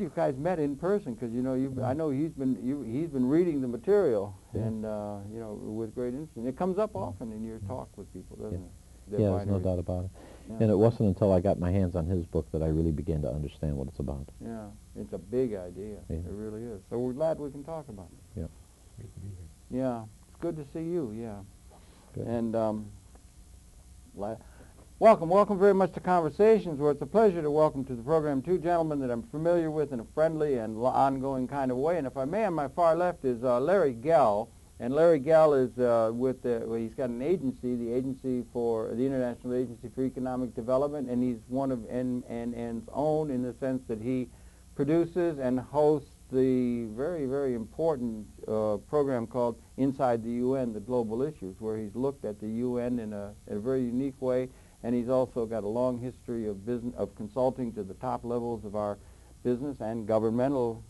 You guys met in person because you know I know he's been reading the material and you know, with great interest. And it comes up often in your talk with people, doesn't it? Yeah, there's no doubt about it. Yeah. And it wasn't until I got my hands on his book that I really began to understand what it's about. Yeah, it's a big idea. Yeah. It really is. So we're glad we can talk about it. Yeah. Great to be here. Yeah, it's good to see you. Yeah. Good. And welcome very much to Conversations, where it's a pleasure to welcome to the program two gentlemen that I'm familiar with in a friendly and ongoing kind of way. And if I may, on my far left is Larry Gell. And Larry Gell is he's got an agency, the Agency for the International Agency for Economic Development, and he's one of NN's own in the sense that he produces and hosts the very important program called Inside the UN, the Global Issues, where he's looked at the UN in a very unique way, and he's also got a long history of consulting to the top levels of our business and governmental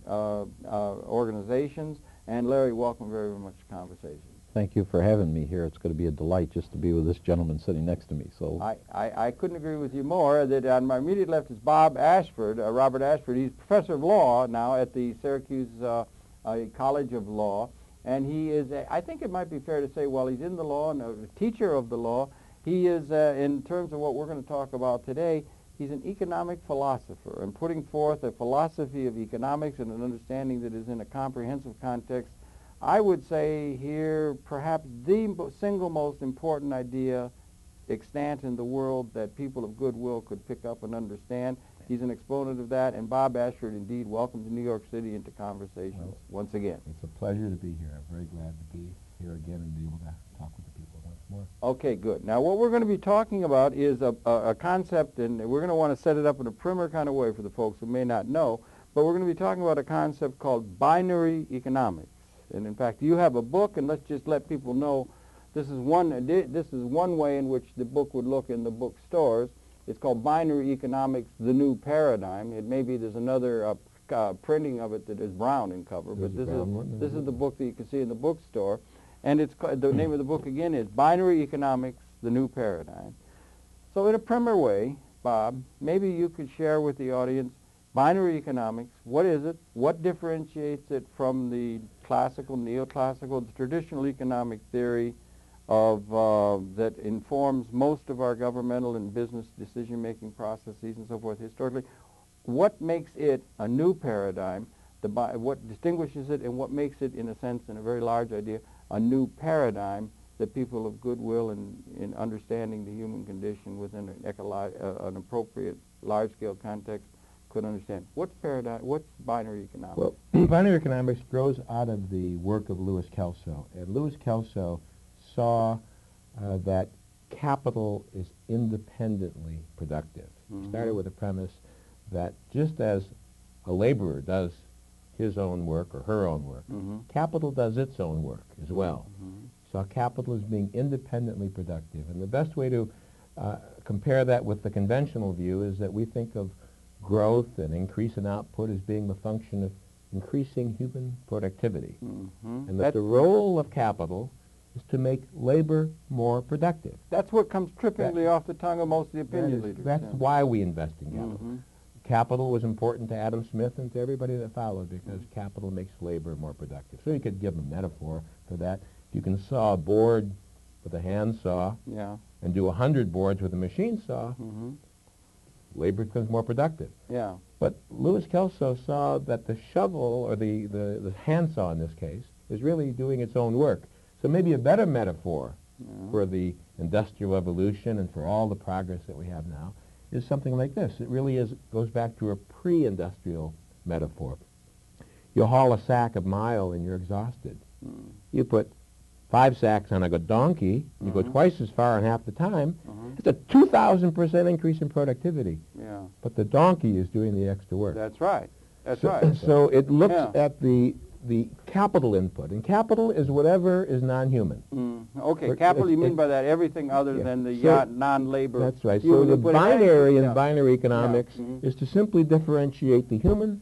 organizations. And Larry, welcome very much to Conversations. Thank you for having me here. It's going to be a delight just to be with this gentleman sitting next to me. So I couldn't agree with you more. That on my immediate left is Bob Ashford, Robert Ashford. He's professor of law now at the Syracuse College of Law, and he is, I think it might be fair to say, while he's in the law and a teacher of the law, he is, in terms of what we're going to talk about today, he's an economic philosopher and putting forth a philosophy of economics and an understanding that is in a comprehensive context. I would say here perhaps the single most important idea extant in the world that people of goodwill could pick up and understand. He's an exponent of that. And Bob Ashford, indeed, welcome to New York City and to Conversations once again. It's a pleasure to be here. I'm very glad to be here again and be able to talk with the people once more. Okay, good. Now, what we're going to be talking about is a concept, and we're going to want to set it up in a primer kind of way for the folks who may not know, but we're going to be talking about a concept called binary economics. And in fact, you have a book, and let's just let people know this is one way in which the book would look in the bookstores. It's called Binary Economics, The New Paradigm. It may be there's another printing of it that is brown in cover, but this is the book that you can see in the bookstore. And it's the name of the book again is Binary Economics, The New Paradigm. So in a primer way, Bob, maybe you could share with the audience binary economics. What is it? What differentiates it from the classical, neoclassical, the traditional economic theory of that informs most of our governmental and business decision-making processes and so forth historically? What makes it a new paradigm? What distinguishes it, and what makes it, in a sense, in a very large idea, a new paradigm that people of goodwill in understanding the human condition within an appropriate large-scale context could understand. What's binary economics? Well, binary economics grows out of the work of Louis Kelso. And Louis Kelso saw that capital is independently productive. He started with the premise that just as a laborer does his own work or her own work, capital does its own work as well. So capital is being independently productive. And the best way to compare that with the conventional view is that we think of growth and increase in output as being the function of increasing human productivity. And that the role of capital is to make labor more productive. That's what comes trippingly off the tongue of most of the opinion leaders. That's why we invest in capital. Capital was important to Adam Smith and to everybody that followed because capital makes labor more productive. So you could give a metaphor for that. You can saw a board with a hand saw and do 100 boards with a machine saw, labor becomes more productive. But Louis Kelso saw that the shovel, or the handsaw in this case, is really doing its own work. So maybe a better metaphor for the industrial evolution and for all the progress that we have now is something like this. It really goes back to a pre-industrial metaphor. You haul a sack a mile and you're exhausted. You put 5 sacks on a donkey, you go twice as far in half the time. It's a 2,000% increase in productivity. But the donkey is doing the extra work. That's right. So it looks at the capital input, and capital is whatever is non-human. Okay, capital, you mean by that everything other than the non-labor. That's right. So the binary in binary economics is to simply differentiate the human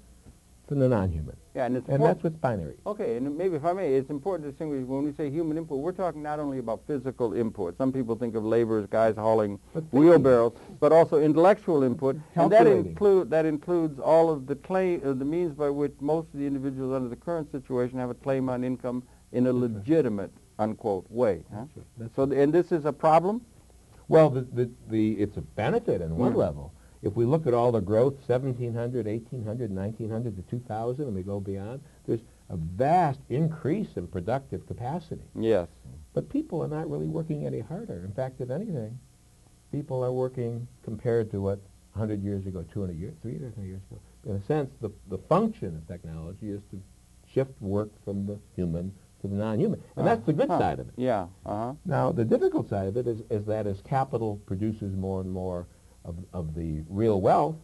from the non-human. Yeah, and that's what's binary. Okay, and maybe if I may, it's important to distinguish when we say human input, we're talking not only about physical input. Some people think of labor as guys hauling wheelbarrows, but also intellectual input, and that includes all of the means by which most of the individuals under the current situation have a claim on income in a legitimate, unquote, way. Huh? That's so, and this is a problem? Well, it's a benefit on one level. If we look at all the growth, 1700, 1800, 1900 to 2000, and we go beyond, there's a vast increase in productive capacity. Yes. But people are not really working any harder. In fact, if anything, people are working compared to what 100 years ago, 200 years, 300 years ago. In a sense, the function of technology is to shift work from the human to the non-human. And that's the good side of it. Yeah. Now, the difficult side of it is that as capital produces more and more of the real wealth,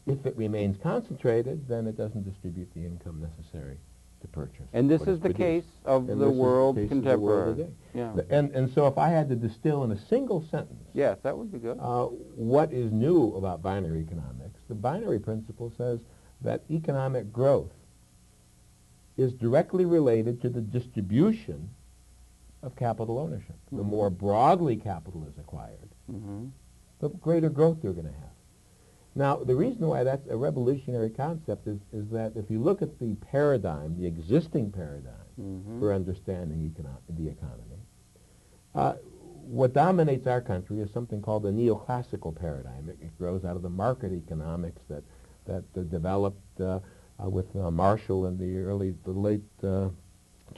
if it remains concentrated, then it doesn't distribute the income necessary to purchase. And this is the case of the world contemporary. Yeah. And so if I had to distill in a single sentence, yes, that would be good. What is new about binary economics? The binary principle says that economic growth is directly related to the distribution of capital ownership. The more broadly capital is acquired, the greater growth you're going to have. Now, the reason why that's a revolutionary concept is that if you look at the paradigm, the existing paradigm for understanding the economy, what dominates our country is something called the neoclassical paradigm. It grows out of the market economics that developed with Marshall in the late turn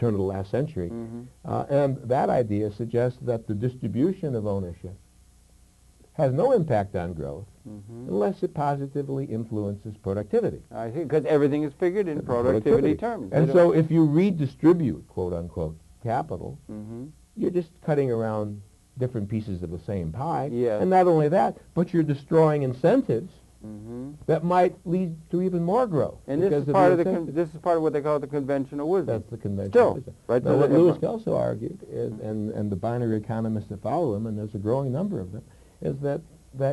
of the last century. And that idea suggests that the distribution of ownership has no impact on growth unless it positively influences productivity. I think because everything is figured in productivity terms. And so if you redistribute, quote unquote, capital, you're just cutting around different pieces of the same pie. Yes. And not only that, but you're destroying incentives that might lead to even more growth. And this is part of this is part of what they call the conventional wisdom. That's the conventional wisdom. Right. Now, what Lewis also argued is, and the binary economists that follow him, and there's a growing number of them, is that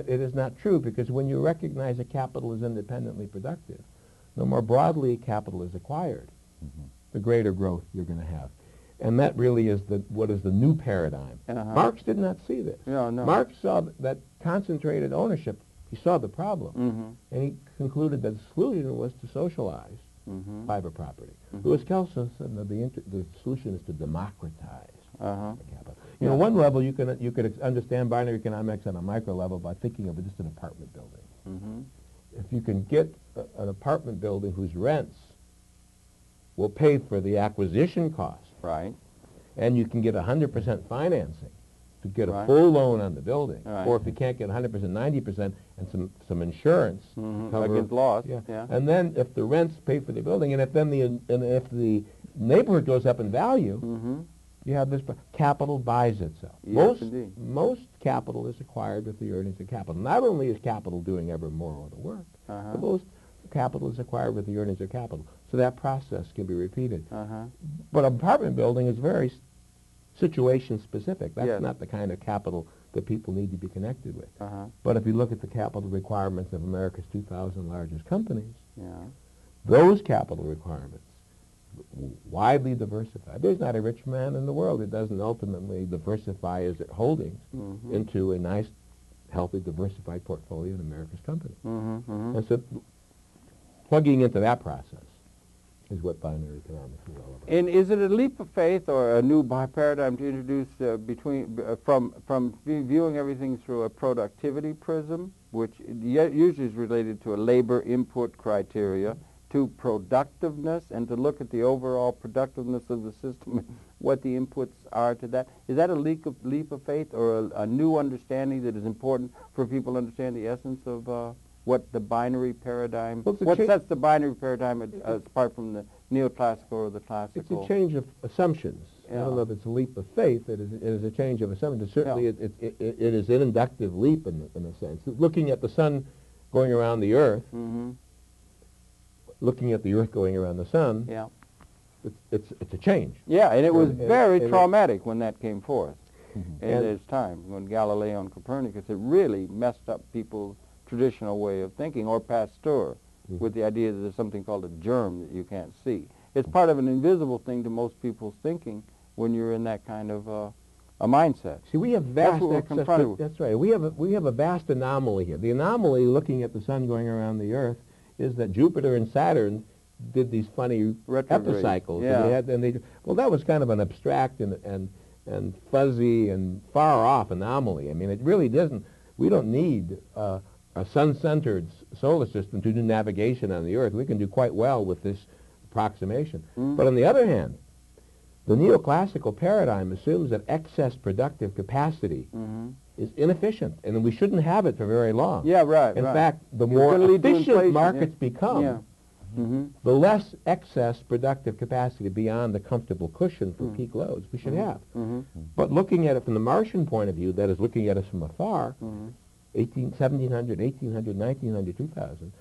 it is not true, because when you recognize that capital is independently productive, the more broadly capital is acquired, the greater growth you're going to have. And that really is what is the new paradigm. Marx did not see this. No. Marx saw that concentrated ownership. He saw the problem, and he concluded that the solution was to socialize private property. Lewis Kelso said that the solution is to democratize the capital. You know, one level you could understand binary economics on a micro level by thinking of it just an apartment building. If you can get an apartment building whose rents will pay for the acquisition cost, right, and you can get 100% financing to get a full loan on the building, or if you can't get 100%, 90%, and some insurance against loss, and then if the rents pay for the building, and if the neighborhood goes up in value, you have this capital buys itself. Yes, most capital is acquired with the earnings of capital. Not only is capital doing ever more of the work, but most capital is acquired with the earnings of capital. So that process can be repeated. But an apartment building is very situation specific. That's not the kind of capital that people need to be connected with. But if you look at the capital requirements of America's 2,000 largest companies, those capital requirements widely diversified. There's not a rich man in the world that doesn't ultimately diversify his holdings into a nice, healthy, diversified portfolio in America's companies. And so plugging into that process is what binary economics is all about. And is it a leap of faith or a new paradigm to introduce from viewing everything through a productivity prism, which usually is related to a labor input criteria, to productiveness, and to look at the overall productiveness of the system and what the inputs are to that? Is that a leap of faith or a new understanding that is important for people to understand the essence of what the binary paradigm, what sets the binary paradigm apart from the neoclassical or the classical? It's a change of assumptions. I don't know if it's a leap of faith. It is a change of assumptions. Certainly it is an inductive leap in a sense. Looking at the sun going around the earth, looking at the earth going around the sun, it's a change. Yeah, and it was very traumatic when that came forth. And there's time when Galileo and Copernicus, it really messed up people's traditional way of thinking, or Pasteur with the idea that there's something called a germ that you can't see. It's part of an invisible thing to most people's thinking when you're in that kind of a mindset. See, we have vast That's what we're excess. confronted with. That's right. We have a vast anomaly here. The anomaly, looking at the sun going around the Earth, is that Jupiter and Saturn did these funny Retrograde. epicycles. Yeah. Well, that was kind of an abstract and fuzzy and far off anomaly. I mean, it really doesn't. We don't need a sun-centered solar system to do navigation on the Earth. We can do quite well with this approximation. But on the other hand, the neoclassical paradigm assumes that excess productive capacity is inefficient, and we shouldn't have it for very long. Yeah, right. In right. fact, the It's more gonna lead to efficient inflation, markets yeah. become, Yeah. the less excess productive capacity beyond the comfortable cushion for peak loads we should have. But looking at it from the Martian point of view, that is looking at us from afar, 1700, 1800, 1900, 2000,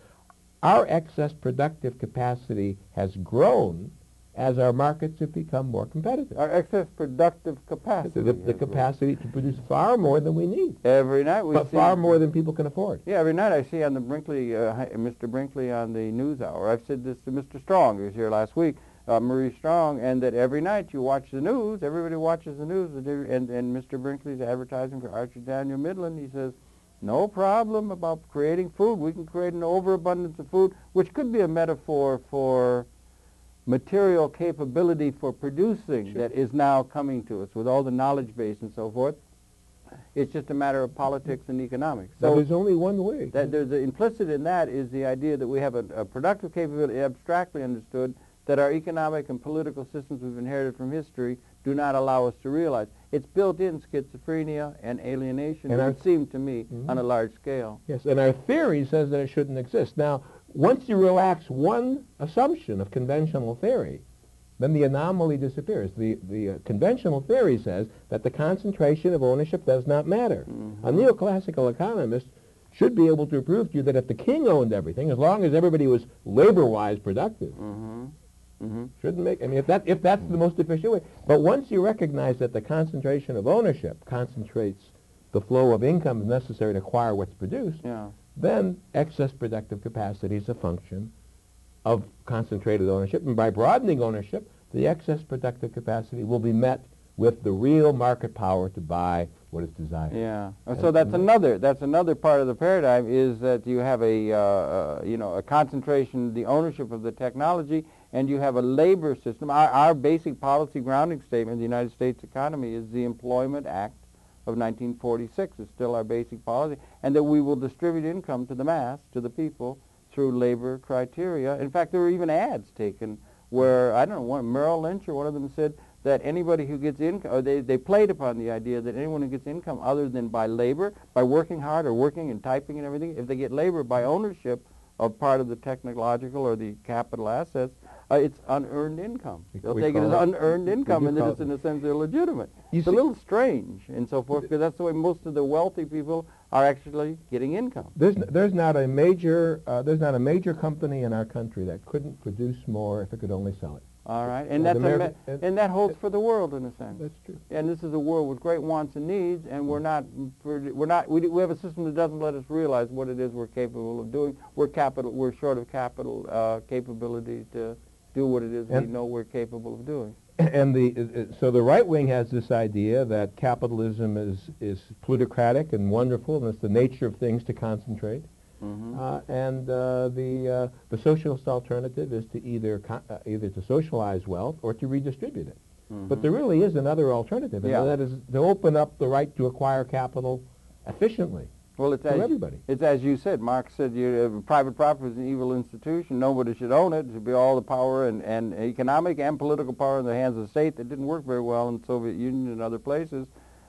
our excess productive capacity has grown as our markets have become more competitive. Our excess productive capacity. The capacity to produce far more than we need, Every night we but see... far more than people can afford. Yeah, every night I see on the Brinkley, Mr. Brinkley on the News Hour. I've said this to Mr. Strong, who was here last week, Marie Strong, and that every night you watch the news, everybody watches the news, and Mr. Brinkley's advertising for Archer Daniel Midland. He says, no problem about creating food. We can create an overabundance of food, which could be a metaphor for material capability for producing that is now coming to us with all the knowledge base and so forth. It's just a matter of politics and economics. So So there's only one way. that there's implicit in that is the idea that we have a productive capability, abstractly understood, that our economic and political systems we've inherited from history do not allow us to realize. It's built-in schizophrenia and alienation, And it would seem to me, on a large scale. Yes, and our theory says that it shouldn't exist. Now, once you relax one assumption of conventional theory, then the anomaly disappears. The conventional theory says that the concentration of ownership does not matter. A neoclassical economist should be able to prove to you that if the king owned everything, as long as everybody was labor-wise productive, shouldn't make. I mean, if that's the most efficient way. But once you recognize that the concentration of ownership concentrates the flow of income necessary to acquire what's produced, Yeah. then excess productive capacity is a function of concentrated ownership. And by broadening ownership, the excess productive capacity will be met with the real market power to buy what is desired. Yeah. So that's another part of the paradigm is that you have a concentration, the ownership of the technology, and you have a labor system. Our basic policy grounding statement of the United States economy is the Employment Act of 1946 is still our basic policy, and that we will distribute income to the mass, to the people, through labor criteria. In fact, there were even ads taken where, I don't know, Merrill Lynch or one of them said that anybody who gets income, or they played upon the idea that anyone who gets income other than by labor, by working hard or working and typing and everything, if they get labor by ownership of part of the technological or the capital assets, it's unearned income. They'll take it as unearned income, and then it's in a sense illegitimate. It's a little strange and so forth, because that's the way most of the wealthy people are actually getting income. There's not a major company in our country that couldn't produce more if it could only sell it. All right, and and that holds for the world in a sense. That's true. And this is a world with great wants and needs, and we have a system that doesn't let us realize what it is we're capable of doing. We're short of capital capability to do what it is we know we're capable of doing. And so the right wing has this idea that capitalism is plutocratic and wonderful, and it's the nature of things to concentrate. And the socialist alternative is to either to socialize wealth or to redistribute it. But there really is another alternative, and that is to open up the right to acquire capital efficiently. Well, it's everybody. It's as you said. Marx said private property is an evil institution. Nobody should own it. It should be all the power and economic and political power in the hands of the state. That didn't work very well in the Soviet Union and other places.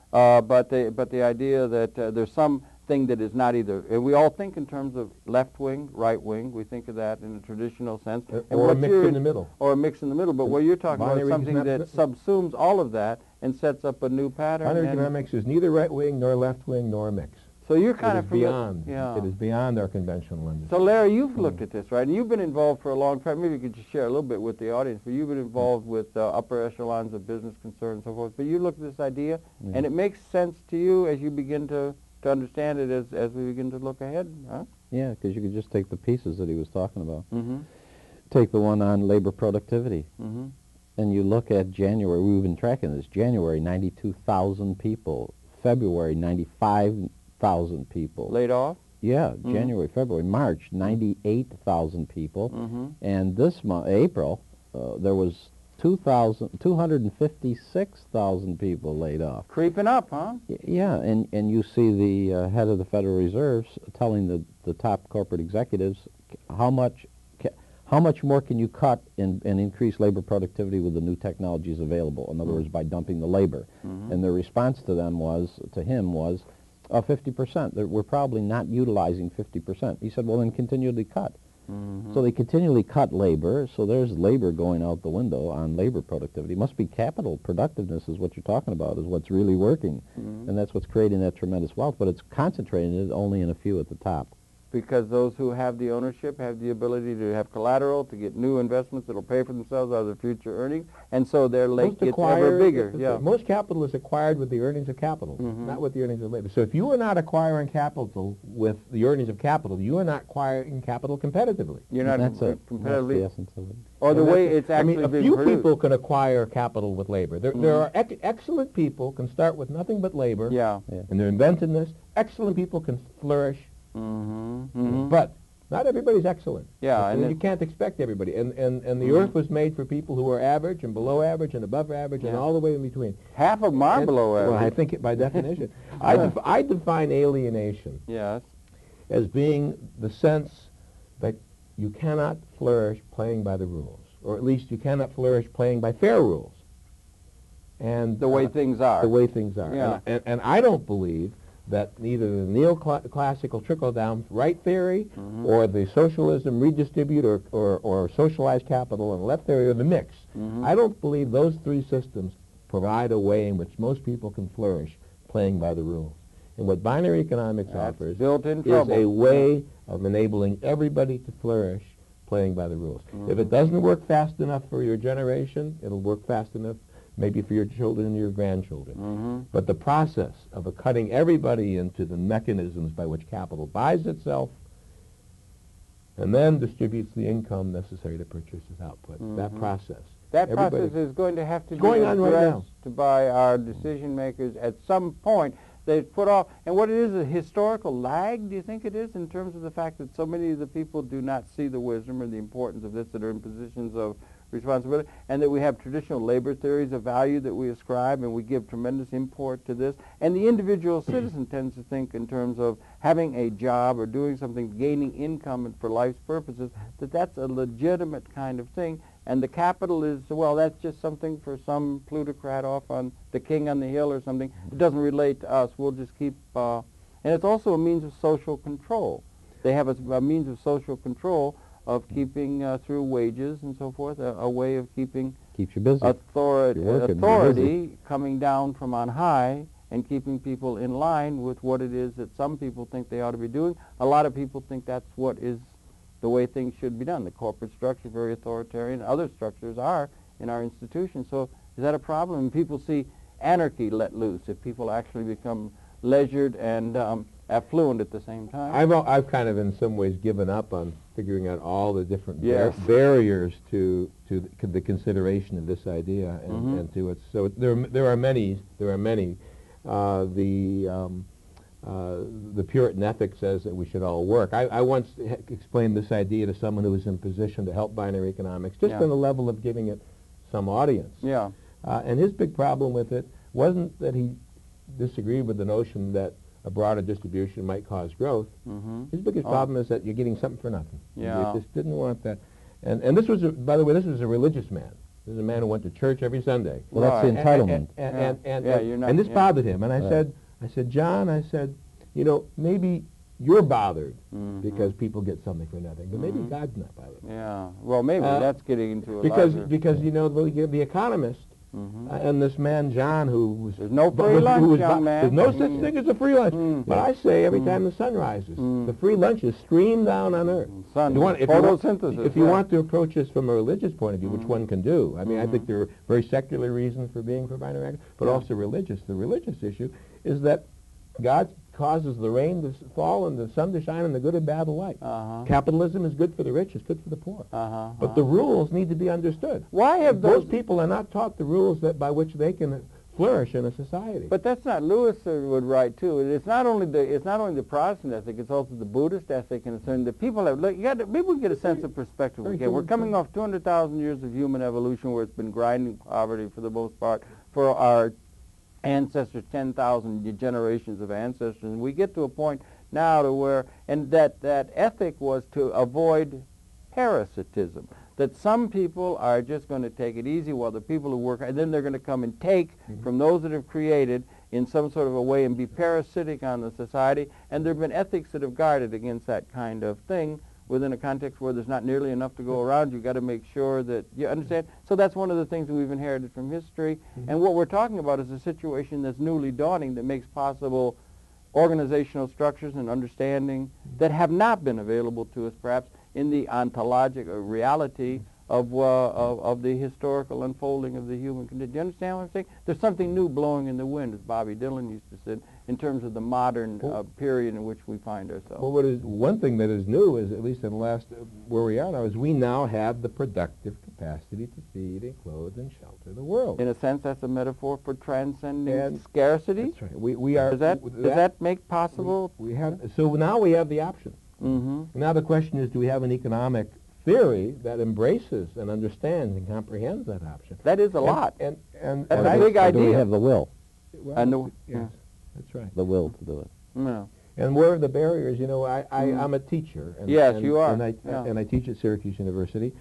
But the idea that there's some thing that is not either. And we all think in terms of left wing, right wing. We think of that in a traditional sense. Or a mix in the middle. Or a mix in the middle. But what you're talking about is something that subsumes all of that and sets up a new pattern. Binary economics is neither right wing nor left wing nor a mix. So you're kind of beyond. It is beyond our conventional understanding. So Larry, you've looked at this, right? And you've been involved for a long time. Maybe you could just share a little bit with the audience. But you've been involved with upper echelons of business concerns and so forth. But you looked at this idea, and it makes sense to you as you begin to understand it as we begin to look ahead, huh? Yeah, because you could just take the pieces that he was talking about. Mm-hmm. Take the one on labor productivity. Mm-hmm. And you look at January, we've been tracking this, January, 92,000 people. February, 95,000 people. Laid off? Yeah, January, February, March, 98,000 people. Mm-hmm. And this month, April, there was 256,000 people laid off. Creeping up, huh? Yeah, and you see the head of the Federal Reserve telling the top corporate executives how much more can you cut and increase labor productivity with the new technologies available? In other words, by dumping the labor. And the response to him was 50%. That we're probably not utilizing 50%. He said, well, then continually cut. So they continually cut labor, so there's labor going out the window on labor productivity. It must be capital productiveness is what you're talking about, is what's really working. And that's what's creating that tremendous wealth, but it's concentrating it only in a few at the top. Because those who have the ownership have the ability to have collateral, to get new investments that will pay for themselves out of their future earnings, and so their lake gets ever bigger. Yeah. Most capital is acquired with the earnings of capital, not with the earnings of labor. So if you are not acquiring capital with the earnings of capital, you are not acquiring capital competitively. You're not competitively. That's the essence of it. Or the way it's actually being a few produced. people can acquire capital with labor. There are excellent people can start with nothing but labor, and their inventiveness. Excellent people can flourish. But not everybody's excellent. Yeah, and you can't expect everybody. And the earth was made for people who are average and below average and above average and all the way in between. Half of them are below average. Well, I think by definition. I define alienation as being the sense that you cannot flourish playing by the rules, or at least you cannot flourish playing by fair rules. And the way things are. The way things are. Yeah. And I don't believe that neither the neoclassical trickle-down right theory or the socialism redistribute or socialized capital and left theory or the mix, I don't believe those three systems provide a way in which most people can flourish playing by the rules. And what binary economics offers is a way of enabling everybody to flourish playing by the rules. If it doesn't work fast enough for your generation, it'll work fast enough maybe for your children and your grandchildren. But the process of cutting everybody into the mechanisms by which capital buys itself and then distributes the income necessary to purchase its output, that process. That process is going to have to be going on right now by our decision makers at some point. They've put off, and what it is, a historical lag, do you think it is, in terms of the fact that so many of the people do not see the wisdom or the importance of this that are in positions of responsibility, and that we have traditional labor theories of value that we ascribe, and we give tremendous import to this, and the individual citizen tends to think in terms of having a job or doing something, gaining income for life's purposes, that that's a legitimate kind of thing, and the capital is, well, that's just something for some plutocrat off on the king on the hill or something. It doesn't relate to us. We'll just keep, and it's also a means of social control. They have a means of social control of keeping through wages and so forth, a way of keeping keeps you busy. Authority coming down from on high and keeping people in line with what it is that some people think they ought to be doing. A lot of people think that's what is the way things should be done. The corporate structure, very authoritarian. Other structures are in our institutions. So is that a problem? And people see anarchy let loose if people actually become leisured and affluent at the same time. I've kind of in some ways given up on figuring out all the different barriers to the consideration of this idea and to it. So there are many. The Puritan ethic says that we should all work. I once explained this idea to someone who was in position to help binary economics, just on the level of giving it some audience. And his big problem with it wasn't that he disagreed with the notion that a broader distribution might cause growth. His biggest problem is that you're getting something for nothing. He just didn't want that. And this was, by the way, this was a religious man. This is a man who went to church every Sunday. Well, that's the entitlement. And this bothered him. And I said, John, I said, you know, maybe you're bothered because people get something for nothing, but maybe God's not bothered. Well, maybe that's getting into a because you know the Economist and this man John who was there's no free lunch, young man. There's no such thing as a free lunch. But I say every time the sun rises, the free lunch is streamed down on earth. Photosynthesis. If you want to approach this from a religious point of view, which one can do, I mean, I think there are very secular reasons for being for binary, but also religious. The religious issue is that God's causes the rain to fall and the sun to shine and the good and bad alike. Capitalism is good for the rich, it's good for the poor. But the rules need to be understood. Why have those people are not taught the rules that by which they can flourish in a society? But that's not Lewis would write too. It's not only the Protestant ethic; it's also the Buddhist ethic, and the people have. People get a sense of perspective. We're coming off 200,000 years of human evolution, where it's been grinding poverty for the most part for our ancestors, 10,000 generations of ancestors, and we get to a point now to where, and that ethic was to avoid parasitism. That some people are just going to take it easy while the people who work, and then they're going to come and take from those that have created in some sort of a way and be parasitic on the society. And there have been ethics that have guarded against that kind of thing within a context where there's not nearly enough to go around. You've got to make sure that, you understand? So that's one of the things that we've inherited from history. And what we're talking about is a situation that's newly dawning that makes possible organizational structures and understanding that have not been available to us perhaps in the ontological reality of the historical unfolding of the human condition. Do you understand what I'm saying? There's something new blowing in the wind, as Bobby Dylan used to say, in terms of the modern period in which we find ourselves. Well, one thing that is new is, at least in the last, where we are now, is we now have the productive capacity to feed and clothe and shelter the world. In a sense, that's a metaphor for transcending scarcity? That's right. We are. Does that make possible? We have. So now we have the option. Now the question is, do we have an economic theory that embraces and understands and comprehends that option? That is a lot. And that's a big idea. Do we have the will? Well, yes, that's right. The will to do it. No. And where are the barriers? You know, I'm a teacher. And, yes, you are. And I teach at Syracuse University.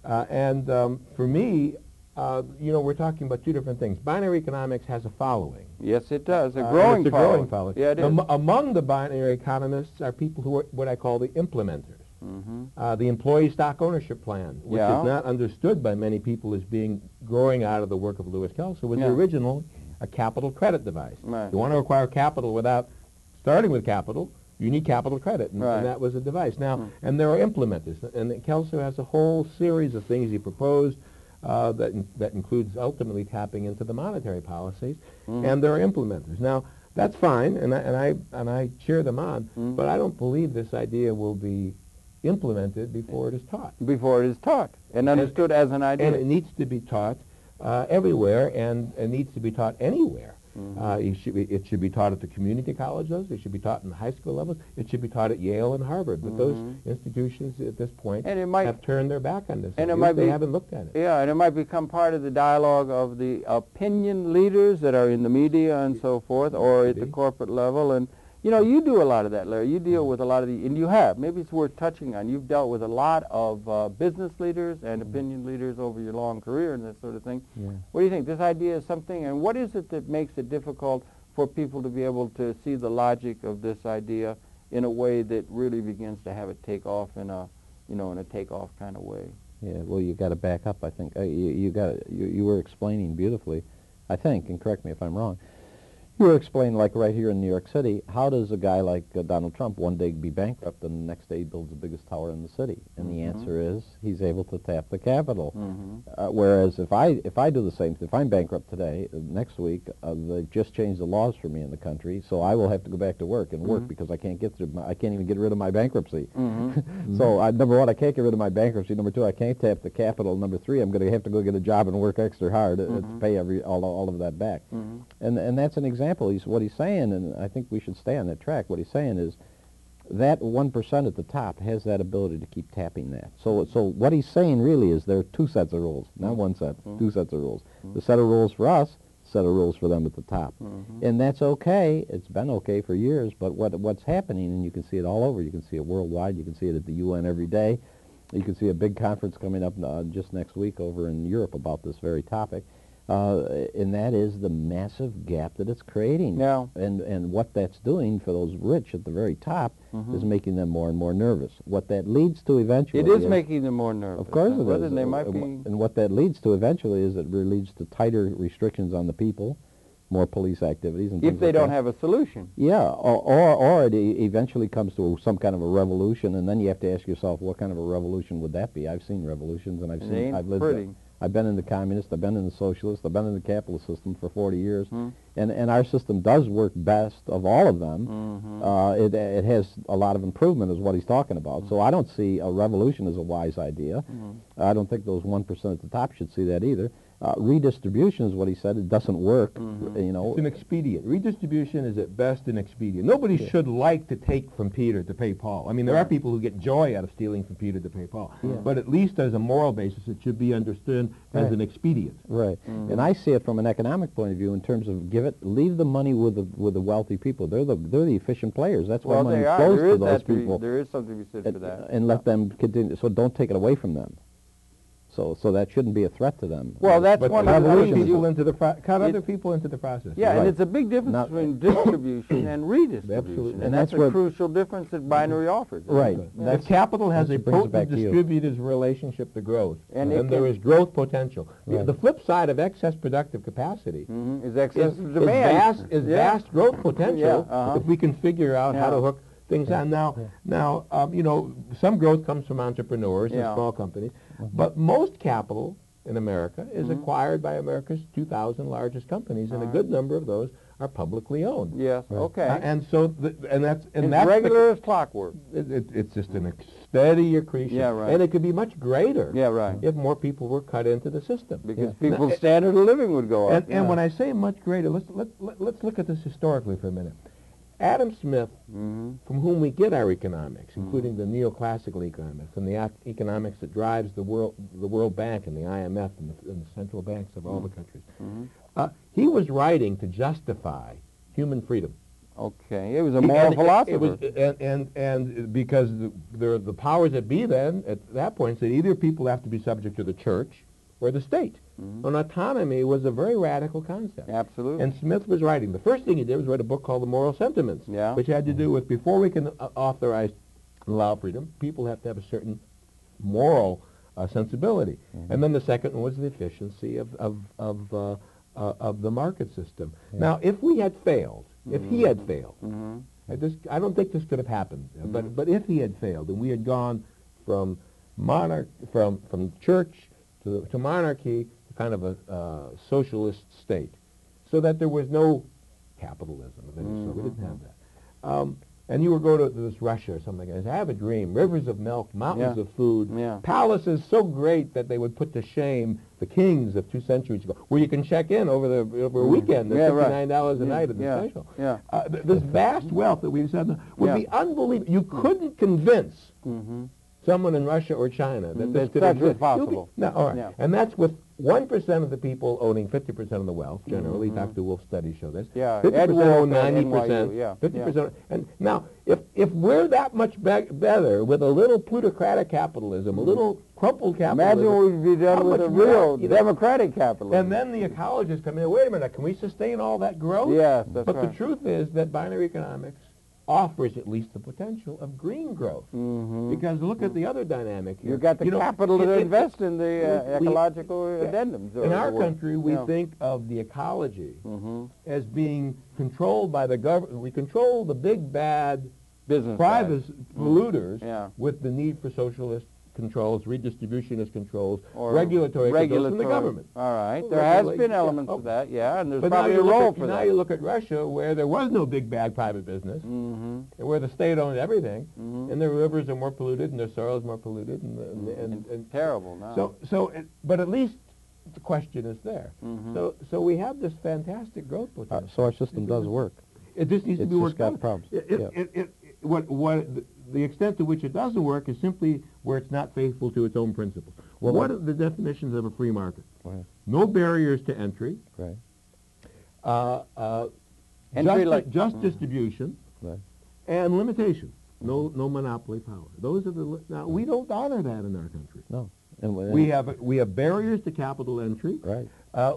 For me, you know, we're talking about two different things. Binary economics has a following. Yes, it does. A growing following. Yeah, it is. Among the binary economists are people who are what I call the implementers. The employee stock ownership plan, which is not understood by many people as being growing out of the work of Lewis Kelso, was originally a capital credit device. Right. You want to acquire capital without starting with capital, you need capital credit, and that was a device. Now, and there are implementers, and Kelso has a whole series of things he proposed that includes ultimately tapping into the monetary policies, and there are implementers. Now, that's fine, and I cheer them on, but I don't believe this idea will be implemented before it is taught. Before it is taught and understood as an idea. And it needs to be taught everywhere, and it needs to be taught anywhere. It should be taught at the community college levels. It should be taught in the high school levels. It should be taught at Yale and Harvard. But those institutions at this point have turned their back on this. And they haven't looked at it. Yeah, and it might become part of the dialogue of the opinion leaders that are in the media and so forth, or at the corporate level. And you know, you do a lot of that, Larry. You deal with a lot of the, and you have. Maybe it's worth touching on. You've dealt with a lot of business leaders and opinion leaders over your long career and that sort of thing. Yeah. What do you think? This idea is something, and what is it that makes it difficult for people to be able to see the logic of this idea in a way that really begins to have it take off in a, you know, in a takeoff kind of way? Yeah. Well, you got to back up. I think you were explaining beautifully. I think, and correct me if I'm wrong. You were explaining, like right here in New York City, how does a guy like Donald Trump one day be bankrupt and the next day he builds the biggest tower in the city? And the answer is he's able to tap the capital. Whereas if I do the same, if I'm bankrupt today, next week they've just changed the laws for me in the country, so I will have to go back to work and work because I can't even get rid of my bankruptcy. So number one, I can't get rid of my bankruptcy. Number two, I can't tap the capital. Number three, I'm going to have to go get a job and work extra hard to pay all of that back. And that's an example. What he's saying, and I think we should stay on that track, what he's saying is that 1% at the top has that ability to keep tapping that. So what he's saying really is there are two sets of rules, not one set, two sets of rules. The set of rules for us, set of rules for them at the top. And that's okay. It's been okay for years, but what's happening, and you can see it all over, you can see it worldwide, you can see it at the UN every day, you can see a big conference coming up just next week over in Europe about this very topic. And that is the massive gap that it's creating. Yeah. And what that's doing for those rich at the very top is making them more and more nervous. What that leads to eventually It is making them more nervous. Of course it is. And they might be. And what that leads to eventually is it leads to tighter restrictions on the people, more police activities. And if they don't have a solution. Yeah, or it eventually comes to some kind of a revolution, and then you have to ask yourself, what kind of a revolution would that be? I've seen revolutions, and I've lived there. I've been in the communist, I've been in the socialist, I've been in the capitalist system for 40 years, And our system does work best of all of them. It has a lot of improvement is what he's talking about. So I don't see a revolution as a wise idea. I don't think those 1% at the top should see that either. Redistribution is what he said. It doesn't work. You know, it's an expedient. Redistribution is at best an expedient. Nobody should like to take from Peter to pay Paul. I mean, there are people who get joy out of stealing from Peter to pay Paul. But at least as a moral basis, it should be understood as an expedient. Right. And I see it from an economic point of view in terms of leave the money with the wealthy people. They're the efficient players. That's why money flows to those people. There is something to be said for that. And let them continue. So don't take it away from them. So that shouldn't be a threat to them. Well, that's one of the revolution. Cut other people into the process. Yeah, and it's a big difference between distribution and redistribution. Absolutely. And that's a crucial difference that binary offers. Right. If capital has a potent distributive relationship to growth, and there is growth potential. The flip side of excess productive capacity is excess demand. Is vast growth potential if we can figure out how to hook things on. Now, you know, some growth comes from entrepreneurs and small companies, but most capital in America is acquired by America's 2,000 largest companies, and a good number of those are publicly owned. Yes. Okay. And so, that's regular as clockwork. It's just a steady accretion. Yeah, right. And it could be much greater. Yeah, right. If more people were cut into the system, because people's standard of living would go up. And when I say much greater, let's look at this historically for a minute. Adam Smith, from whom we get our economics, including the neoclassical economics and the economics that drives the World Bank and the IMF and the central banks of all the countries, he was writing to justify human freedom. Okay, it was a moral philosopher. It was, and because the powers that be then at that point said either people have to be subject to the church or the state. And autonomy was a very radical concept. Absolutely. And Smith was writing. The first thing he did was write a book called The Moral Sentiments, which had to do with before we can authorize and allow freedom, people have to have a certain moral sensibility. And then the second one was the efficiency of the market system. Now, if we had failed, if he had failed, I don't think this could have happened, but if he had failed and we had gone from church to monarchy, kind of a socialist state, so that there was no capitalism of any sort. We didn't have that. And you would go to this Russia or something like that. I have a dream. Rivers of milk, mountains of food, palaces so great that they would put to shame the kings of 2 centuries ago, where you can check in over a weekend. There's $59 a night at the special. This vast wealth that we've said would be unbelievable. You couldn't convince someone in Russia or China that this could exist. Possible. And that's with 1% of the people owning 50% of the wealth, generally. Dr. Wolf's studies show this. 50% own 90%. 50%. And now, if we're that much better with a little plutocratic capitalism, a little crumpled capitalism. Imagine what we'd be done with a real democratic capitalism. And then the ecologists come in, wait a minute, can we sustain all that growth? Yes, that's right. But the truth is that binary economics offers at least the potential of green growth. Because look at the other dynamic here. You've got the capital to invest in the ecological addendums. In our country, we think of the ecology as being controlled by the government. We control the big, bad business private polluters with the need for socialist controls, redistributionist controls, or regulatory controls from the government. All right. There has been elements of that, and there's probably a role for that. Now you look at Russia, where there was no big, bad private business, and where the state owned everything, and their rivers are more polluted, and their soil is more polluted, and terrible now. But at least the question is there. So we have this fantastic growth potential. So our system does work. It just needs to be worked out. It's just got problems. The extent to which it doesn't work is simply where it's not faithful to its own principles. Well, what are the definitions of a free market? No barriers to entry. Just distribution. And limitation. No monopoly power. Those are now we don't honor that in our country. No. And we have barriers to capital entry.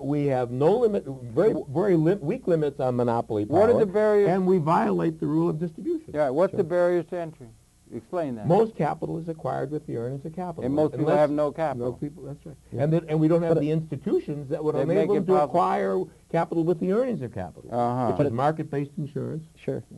We have no limit, very weak limits on monopoly power. What are the barriers? And we violate the rule of distribution. What's the barriers to entry? Explain that. Most capital is acquired with the earnings of capital. And most people have no capital. Most people, that's right. And we don't have the institutions that would enable them to acquire capital with the earnings of capital, which is market-based insurance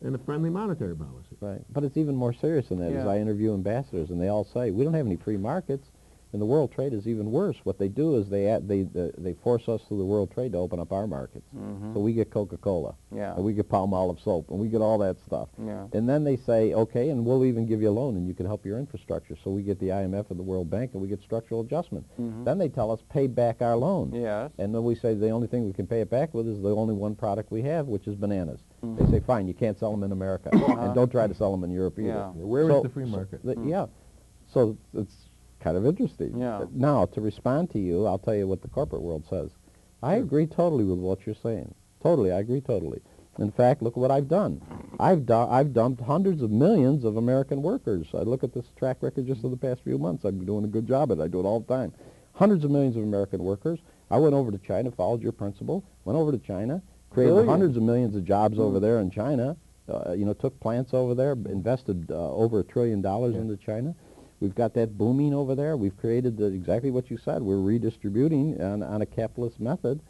and a friendly monetary policy. But it's even more serious than that. As I interview ambassadors, and they all say, we don't have any free markets. And the world trade is even worse. What they do is they force us through the world trade to open up our markets. So we get Coca-Cola, and we get palm olive soap, and we get all that stuff. And then they say, okay, and we'll even give you a loan, and you can help your infrastructure. So we get the IMF and the World Bank, and we get structural adjustment. Then they tell us, pay back our loan. And then we say the only thing we can pay it back with is the only one product we have, which is bananas. They say, fine, you can't sell them in America, and don't try to sell them in Europe either. Where is the free market? So it's kind of interesting. Now, to respond to you, I'll tell you what the corporate world says. I agree totally with what you're saying. Totally, I agree totally. In fact, look what I've done. I've dumped hundreds of millions of American workers. I look at this track record just of the past few months. I've been doing a good job at it. I do it all the time. Hundreds of millions of American workers. I went over to China, followed your principle, went over to China, created hundreds of millions of jobs over there in China, took plants over there, invested over $1 trillion into China. We've got that booming over there. We've created exactly what you said. We're redistributing on a capitalist method.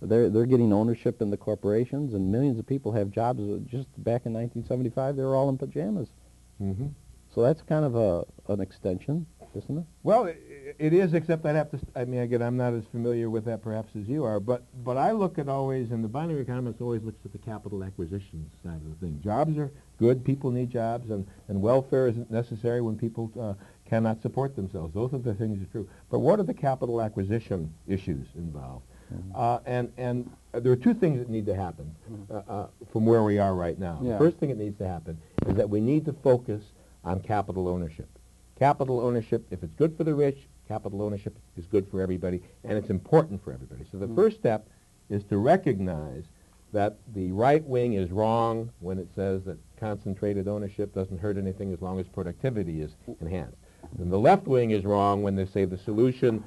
They're getting ownership in the corporations, and millions of people have jobs. Just back in 1975, they were all in pajamas. So that's kind of an extension, isn't it? Well, it is, except I'd have to, again, I'm not as familiar with that perhaps as you are, but I look at always, and the binary economist always looks at the capital acquisition side of the thing. Jobs are good, people need jobs, and welfare isn't necessary when people cannot support themselves. Those are the things that are true. But what are the capital acquisition issues involved? And there are two things that need to happen from where we are right now. The first thing that needs to happen is that we need to focus on capital ownership. Capital ownership, if it's good for the rich, capital ownership is good for everybody, and it's important for everybody. So the first step is to recognize that the right wing is wrong when it says that concentrated ownership doesn't hurt anything as long as productivity is enhanced. And the left wing is wrong when they say the solution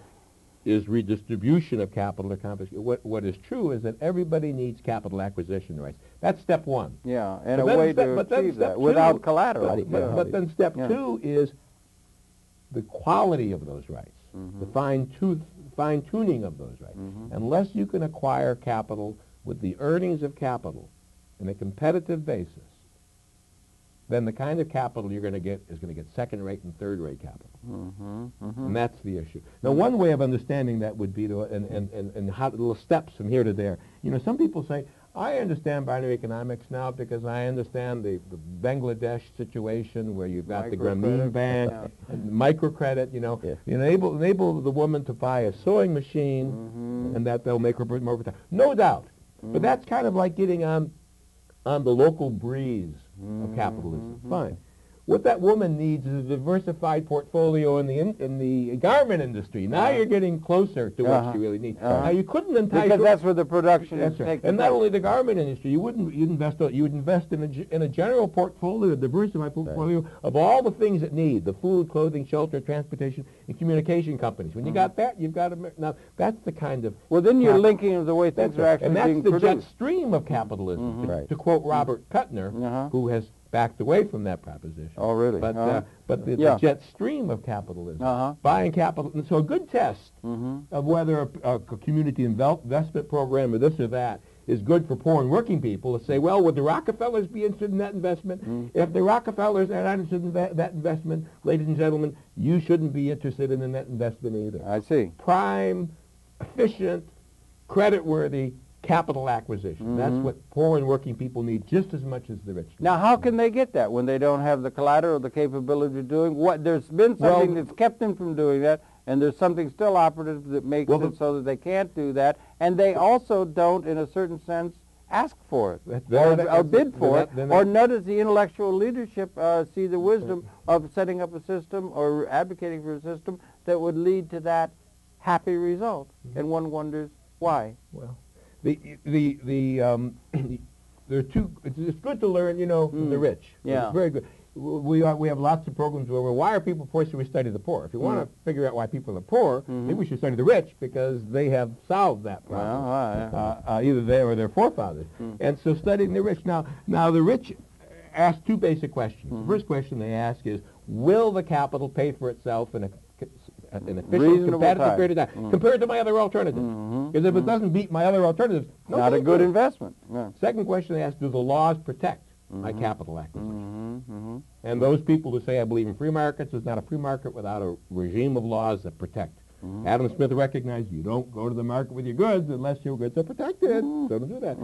is redistribution of capital or confiscation. What is true is that everybody needs capital acquisition rights. That's step one. And a way to achieve that without collateral. But then step two is the quality of those rights, the fine-tuning of those rights. Unless you can acquire capital with the earnings of capital in a competitive basis, then the kind of capital you're going to get is going to get second-rate and third-rate capital. And that's the issue. Now, one way of understanding that would be to, and how little steps from here to there. Some people say, I understand binary economics now because I understand the Bangladesh situation where you've got the Grameen Bank, and microcredit, enable the woman to buy a sewing machine and that they'll make her more productive. No doubt. But that's kind of like getting on the local breeze of capitalism. Fine. What that woman needs is a diversified portfolio in the garment industry. Now you're getting closer to what she really needs. Now you couldn't entice because that's where the production is taking. And not only the garment industry, you would invest in a general portfolio, a diversified portfolio of all the things it need: the food, clothing, shelter, transportation, and communication companies. When you got that, you've got now that's the kind of then you're linking the way things are actually being produced. And that's the jet stream of capitalism. To quote Robert Kuttner, who has backed away from that proposition. Oh, really? But the jet stream of capitalism, buying capital. And so a good test of whether a community investment program or this or that is good for poor and working people is say, well, would the Rockefellers be interested in that investment? If the Rockefellers are not interested in that investment, ladies and gentlemen, you shouldn't be interested in that investment either. I see. Prime, efficient, credit-worthy capital acquisition. That's what poor and working people need just as much as the rich. Now, how can they get that when they don't have the collateral or the capability of doing what? There's been something that's kept them from doing that, and there's something still operative that makes it so that they can't do that, and they also don't, in a certain sense, ask for it or bid for it, or nor does the intellectual leadership see the wisdom of setting up a system or advocating for a system that would lead to that happy result, and one wonders why. Well, there are two. It's good to learn, from the rich. It's very good. We have lots of programs where why are people poor? So we study the poor. If you want to figure out why people are poor, maybe we should study the rich because they have solved that problem. Either they or their forefathers. And so studying the rich. Now the rich ask two basic questions. The first question they ask is, will the capital pay for itself in an efficient, competitive period of time compared to my other alternatives? Because if it doesn't beat my other alternatives, not a good investment. Second question they ask, do the laws protect my capital acquisition? And those people who say, I believe in free markets, is not a free market without a regime of laws that protect. Adam Smith recognized you don't go to the market with your goods unless your goods are protected. So don't do that.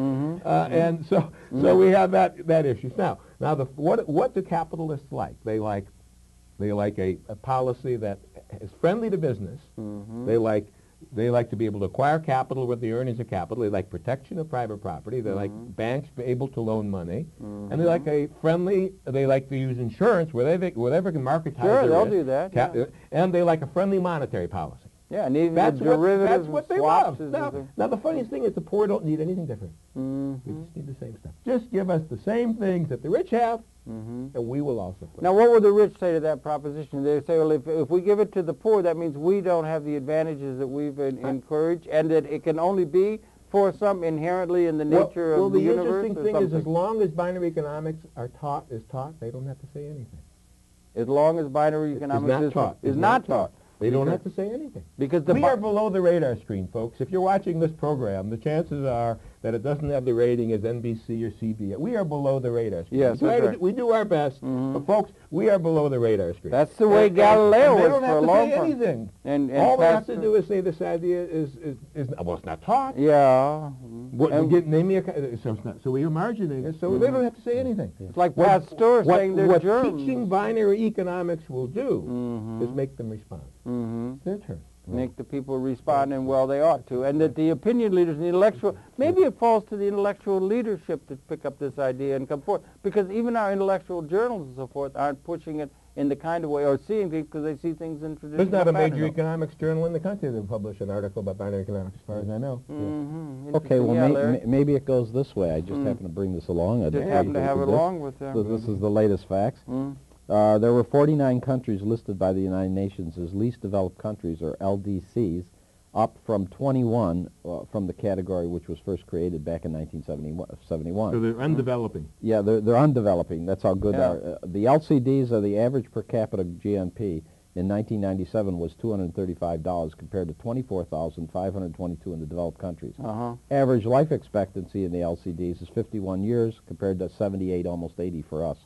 And so we have that issue. Now what do capitalists like? They like a policy that is friendly to business. They like to be able to acquire capital with the earnings of capital. They like protection of private property. They like banks able to loan money. And they like they like to use insurance wherever can market Sure, they'll do that. And they like a friendly monetary policy. Yeah, and even That's derivatives what they swaps love. Now, the funniest thing is the poor don't need anything different. We just need the same stuff. Just give us the same things that the rich have, and we will also. Now, what would the rich say to that proposition? They say, well, if we give it to the poor, that means we don't have the advantages that we've encouraged, and that it can only be for some inherently in the nature of the universe. Well, the interesting thing is, as long as binary economics is taught, they don't have to say anything. As long as binary economics is not taught. They don't have to say anything. Because we are below the radar screen, folks. If you're watching this program, the chances are that it doesn't have the rating as NBC or CBS. We are below the radar screen. Yes, we do our best, but folks, we are below the radar screen. That's the way Galileo was for a long time. They don't have to say anything. And all they have to do is say this idea is well, it's not taught. Yeah. Name me so we are margining it, so they don't have to say anything. It's like Pasteur saying they're germs. What teaching binary economics will do is make them respond. It's their turn. Make the people respond, and well, they ought to. And that the opinion leaders, the intellectual, maybe it falls to the intellectual leadership to pick up this idea and come forth. Because even our intellectual journals and so forth aren't pushing it in the kind of way, or seeing things because they see things in traditional There's not a major economics journal in the country that published an article about binary economics, as far as I know. Okay, well, maybe it goes this way. I just happen to bring this along. Just happen to have it along with them. So this is the latest facts. There were 49 countries listed by the United Nations as least developed countries, or LDCs, up from 21 from the category which was first created back in 1971. So they're undeveloping. Yeah, they're undeveloping. That's how good the LCDs are. The average per capita GNP in 1997 was $235 compared to $24,522 in the developed countries. Average life expectancy in the LCDs is 51 years compared to 78, almost 80 for us.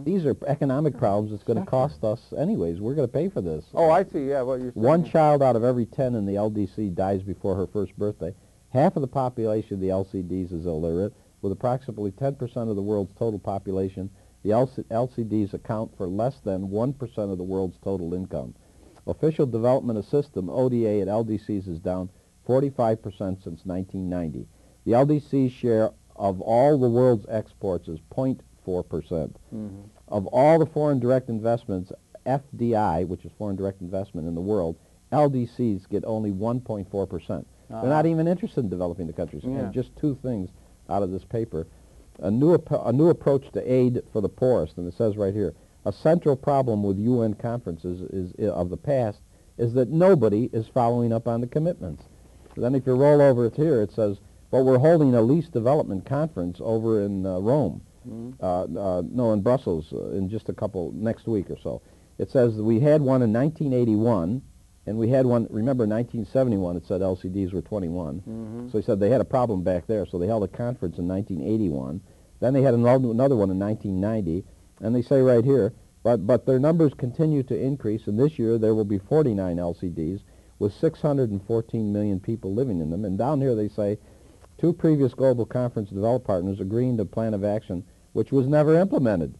These are economic problems that's going to cost us anyways. We're going to pay for this. Oh, I see, yeah, what you're saying. One child out of every 10 in the LDC dies before her first birthday. Half of the population of the LCDs is illiterate, with approximately 10% of the world's total population. The LCDs account for less than 1% of the world's total income. Official development assistance, ODA, at LDCs is down 45% since 1990. The LDC's share of all the world's exports is 0.4%. Of all the foreign direct investments, FDI, which is foreign direct investment in the world, LDCs get only 1.4%. They're not even interested in developing the countries. And just two things out of this paper. A new approach to aid for the poorest, and it says right here, a central problem with UN conferences of the past is that nobody is following up on the commitments. Then if you roll over it here, it says, well, we're holding a least development conference over in Rome, no, in Brussels, in just next week or so. It says that we had one in 1981, and we had one, remember in 1971 it said LCDs were 21. So he said they had a problem back there, so they held a conference in 1981. Then they had another one in 1990, and they say right here, but their numbers continue to increase, and this year there will be 49 LCDs with 614 million people living in them. And down here they say, 2 previous global conference developed partners agreeing to a plan of action which was never implemented.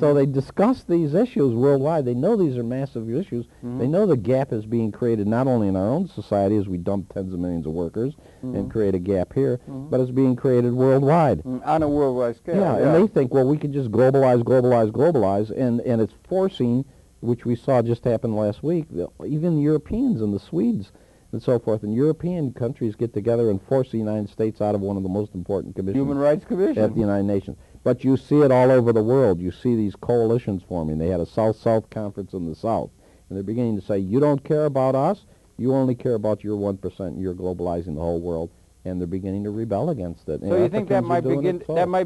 So they discuss these issues worldwide. They know these are massive issues. They know the gap is being created not only in our own society as we dump tens of millions of workers and create a gap here, but it's being created worldwide. On a worldwide scale. Yeah, and they think, well, we can just globalize, and it's forcing, which we saw just happen last week, even the Europeans and the Swedes and so forth, and European countries get together and force the United States out of one of the most important commissions. Human Rights Commission. At the United Nations. But you see it all over the world. You see these coalitions forming. They had a South-South conference in the South, and they're beginning to say, you don't care about us, you only care about your 1%, you're globalizing the whole world, and they're beginning to rebel against it. So you think that might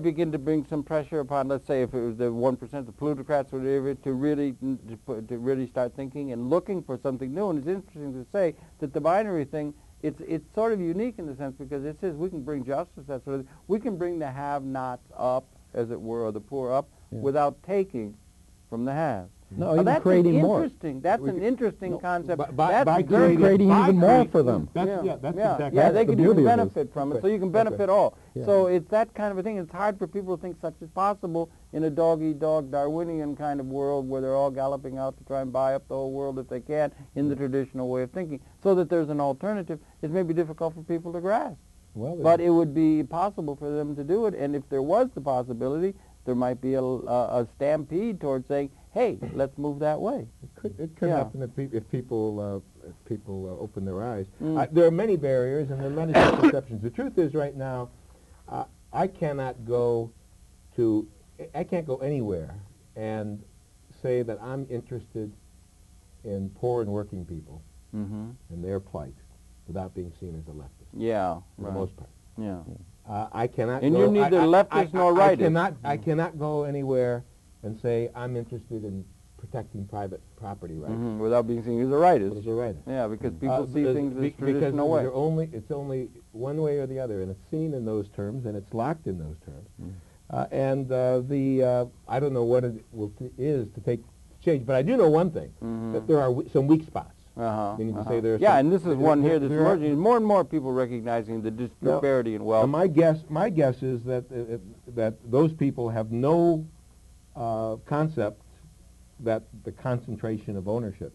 begin to bring some pressure upon, let's say, if it was the 1%, the plutocrats or whatever, to really start thinking and looking for something new? And it's interesting to say that the binary thing, it's sort of unique in the sense because it says we can bring justice, that sort of thing. We can bring the have-nots up, as it were, or the poor up, without taking from the haves. No, Now, even creating more. That's an interesting concept. By That's creating even more for them. That's exactly yeah, that's they the can beauty even of benefit from it, so you can benefit all. Yeah. So it's that kind of a thing. It's hard for people to think such is possible in a dog-eat-dog Darwinian kind of world where they're all galloping out to try and buy up the whole world if they can in the traditional way of thinking. So that there's an alternative is maybe difficult for people to grasp. Well, But it would be possible for them to do it, and if there was the possibility, there might be a stampede towards saying, hey, let's move that way. It could happen if people open their eyes. There are many barriers and there are many misconceptions. The truth is, right now, I can't go anywhere and say that I'm interested in poor and working people and their plight without being seen as a leftist. Yeah, for the most part. Yeah. I cannot. And go, you're neither leftist nor rightist. I cannot go anywhere and say I'm interested in protecting private property rights. Without being seen as a rightist. As a rightist. Yeah, because people see things as traditional way. It's only one way or the other, and it's seen in those terms, and it's locked in those terms. I don't know what it is to take change, but I do know one thing, that there are some weak spots. Meaning to say there's and this is one here that's emerging. More and more people recognizing the disparity in wealth. My guess is that those people have no concept that the concentration of ownership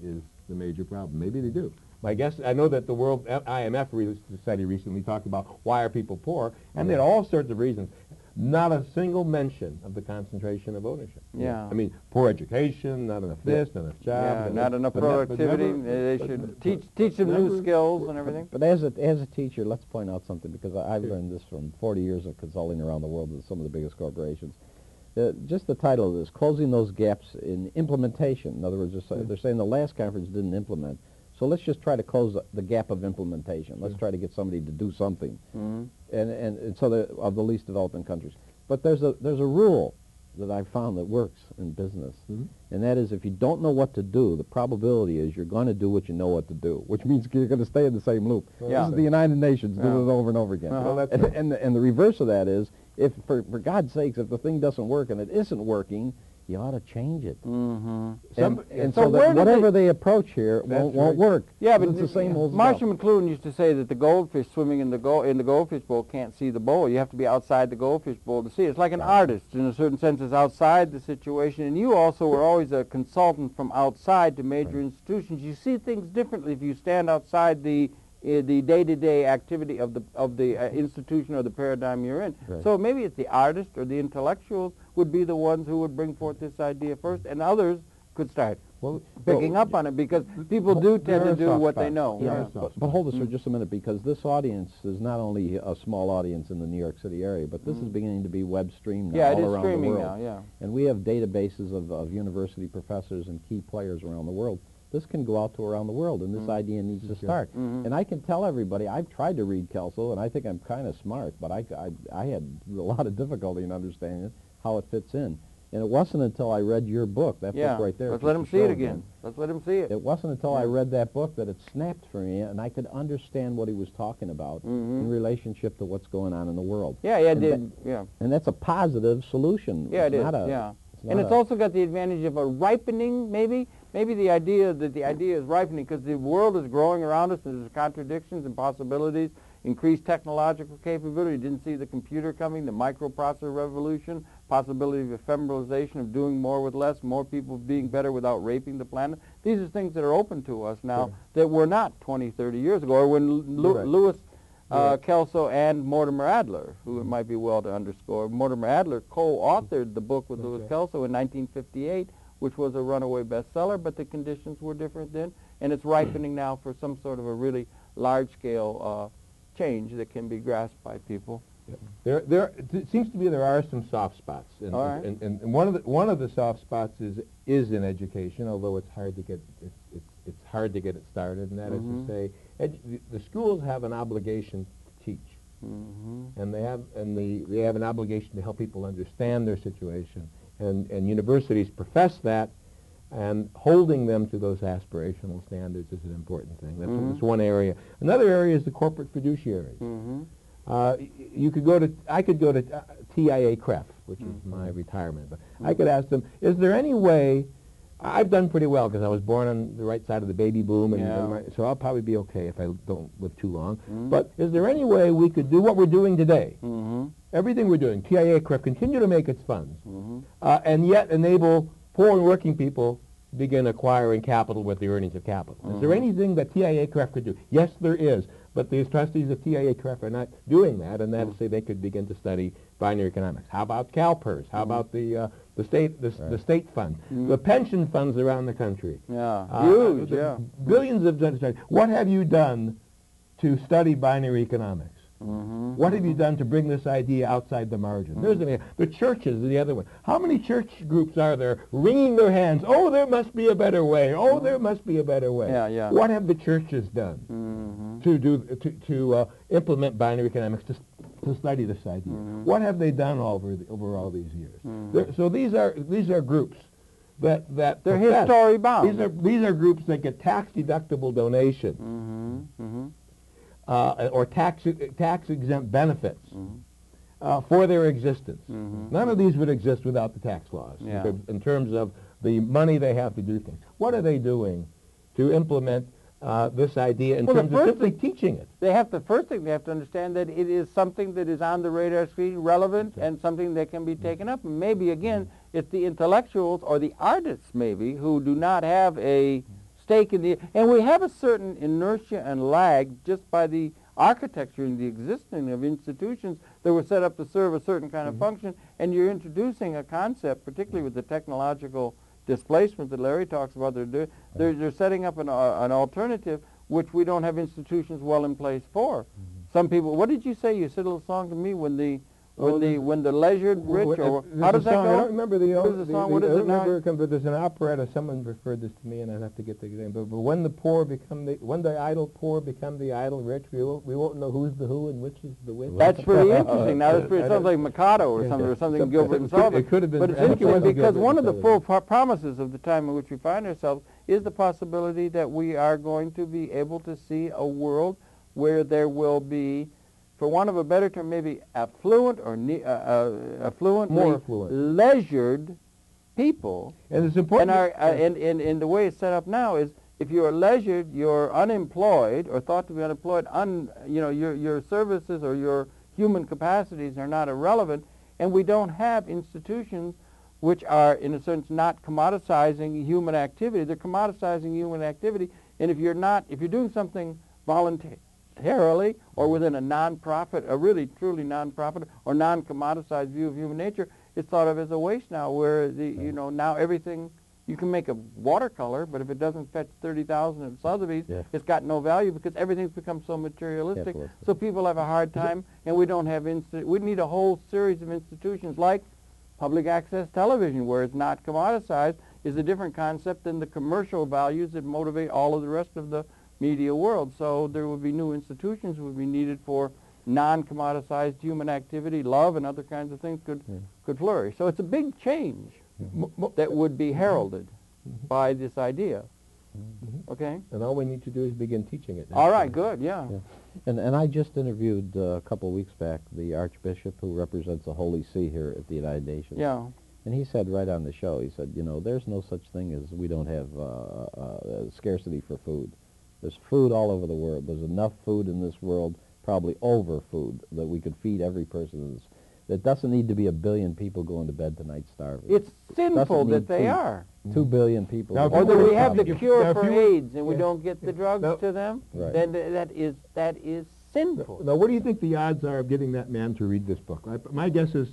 is the major problem. Maybe they do. My guess, I know that the World IMF study recently talked about why are people poor, and there are all sorts of reasons. Not a single mention of the concentration of ownership. Yeah. I mean, poor education, not enough this, not enough jobs. Not enough productivity. They should teach them new skills and everything. But as a teacher, let's point out something, because I've learned this from 40 years of consulting around the world with some of the biggest corporations. Just the title of this, Closing Those Gaps in Implementation. In other words, they're saying the last conference didn't implement. So let's just try to close the gap of implementation. Let's try to get somebody to do something, and so of the least developing countries. But there's a rule that I've found that works in business, and that is if you don't know what to do, the probability is you're going to do what you know what to do, which means you're going to stay in the same loop. This is the United Nations doing it over and over again. And the reverse of that is, if for God's sakes, if the thing doesn't work and it isn't working, you ought to change it. And so that whatever they approach here won't work. Yeah, but it's the same old Marshall McLuhan used to say that the goldfish swimming in the goldfish bowl can't see the bowl. You have to be outside the goldfish bowl to see it. It's like an artist, in a certain sense, is outside the situation. And you also were always a consultant from outside to major institutions. You see things differently if you stand outside the day-to-day activity of the institution or the paradigm you're in. So maybe it's the artist or the intellectuals would be the ones who would bring forth this idea first, and others could start picking up on it, because people do tend to do what they know. But hold this for just a minute, because this audience is not only a small audience in the New York City area, but this is beginning to be web streamed now all around the world. Now, and we have databases of university professors and key players around the world. This can go out to around the world, and this idea needs to start. And I can tell everybody, I've tried to read Kelso, and I think I'm kind of smart, but I had a lot of difficulty in understanding it, how it fits in. And it wasn't until I read your book, that book right there. Let's let him see it again. Let's let him see it. It wasn't until I read that book that it snapped for me, and I could understand what he was talking about in relationship to what's going on in the world. And that's a positive solution. Yeah, it is. And it's also got the advantage of a ripening, maybe the idea that the idea is ripening because the world is growing around us, and there's contradictions and possibilities, increased technological capability. You didn't see the computer coming, the microprocessor revolution, possibility of ephemeralization, of doing more with less, more people being better without raping the planet. These are things that are open to us now that were not 20, 30 years ago, or when Lewis Kelso and Mortimer Adler, who it might be well to underscore. Mortimer Adler co-authored the book with Lewis Kelso in 1958, which was a runaway bestseller, but the conditions were different then, and it's ripening now for some sort of a really large-scale change that can be grasped by people. It seems to me there are some soft spots, and one of the soft spots is in education, although it's hard to get it started, and that is to say, the schools have an obligation to teach, and they have an obligation to help people understand their situation, and universities profess that, and holding them to those aspirational standards is an important thing. That's one area. Another area is the corporate fiduciaries. You could go to, I could go to TIA CREF, which is my retirement, but I could ask them, is there any way, I've done pretty well because I was born on the right side of the baby boom, and so I'll probably be okay if I don't live too long. But is there any way we could do what we're doing today? Everything we're doing, TIA CREF, continue to make its funds, and yet enable poor and working people begin acquiring capital with the earnings of capital. Is there anything that TIA CREF could do? Yes, there is. But these trustees of TIA CREF are not doing that, and that is, say, they could begin to study binary economics. How about CalPERS? How about the state fund? The pension funds around the country. Huge, Billions of dollars. What have you done to study binary economics? What have you done to bring this idea outside the margin? There's the churches, the other one. How many church groups are there wringing their hands? Oh, there must be a better way. Oh, there must be a better way. What have the churches done to implement binary economics, to study this idea? What have they done over all these years? So these are groups that they're history bound. These are groups that get tax deductible donation. Or tax-exempt benefits for their existence. None of these would exist without the tax laws in terms of the money they have to do things. What are they doing to implement this idea in terms of simply teaching it? First thing they have to understand that it is something that is on the radar screen, relevant, and something that can be taken up. And maybe, again, it's the intellectuals or the artists, maybe, who do not have a stake in the, and we have a certain inertia and lag just by the architecture and the existing of institutions that were set up to serve a certain kind of function, and you're introducing a concept, particularly with the technological displacement that Larry talks about. They're setting up an alternative which we don't have institutions well in place for. Some people, what did you say? You said a little song to me when the leisured rich, or how does that go? I don't remember the song. What is it now? But there's an operetta. Someone referred this to me, and I'd have to get the name. But when the idle poor become the idle rich, we won't know who's the who and which is the which. That's pretty interesting. Now it sounds like Mikado or something Gilbert and Sullivan. It could have been. But it's interesting because one of the full promises of the time in which we find ourselves is the possibility that we are going to be able to see a world where there will be, for want of a better term, maybe affluent or more affluent, leisured people. And it's important. And the way it's set up now is, if you're leisured, you're unemployed or thought to be unemployed. Your services or your human capacities are not irrelevant, and we don't have institutions which are, in a sense, not commoditizing human activity. They're commoditizing human activity, and if you're doing something voluntarily or within a non-profit, a really truly non-profit or non-commoditized view of human nature, it's thought of as a waste now, where now everything, you can make a watercolor, but if it doesn't fetch 30,000 at Sotheby's, it's got no value because everything's become so materialistic. So people have a hard time, and we don't have we need a whole series of institutions like public access television, where it's not commoditized, is a different concept than the commercial values that motivate all of the rest of the media world. So there would be new institutions would be needed for non-commoditized human activity. Love and other kinds of things could flourish. So it's a big change that would be heralded by this idea. Okay? And all we need to do is begin teaching it. All right, good, yeah. And I just interviewed a couple of weeks back the Archbishop who represents the Holy See here at the United Nations. Yeah. And he said right on the show, he said, there's no such thing as we don't have scarcity for food. There's food all over the world. There's enough food in this world, probably over food, that we could feed every person. It doesn't need to be 1 billion people going to bed tonight starving. It's sinful that they are. 2 billion people. Or that we have the cure for AIDS and we don't get the drugs to them. Right. Then that is sinful. Now, what do you think the odds are of getting that man to read this book? My guess is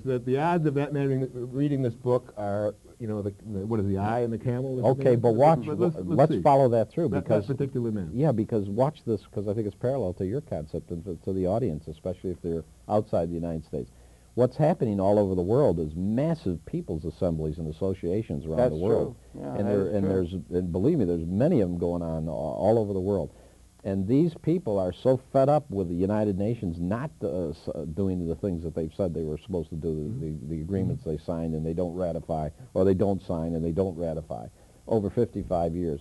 that the odds of that man reading this book are, what is the eye and the camel? Okay, but watch. Let's follow that through, because that particular man. Yeah, because watch this, because I think it's parallel to your concept and to the audience, especially if they're outside the United States. What's happening all over the world is massive people's assemblies and associations around the world. True. Yeah, and believe me, there's many of them going on all over the world. And these people are so fed up with the United Nations not doing the things that they've said they were supposed to do, the agreements they signed and they don't ratify, or they don't sign and they don't ratify, over 55 years.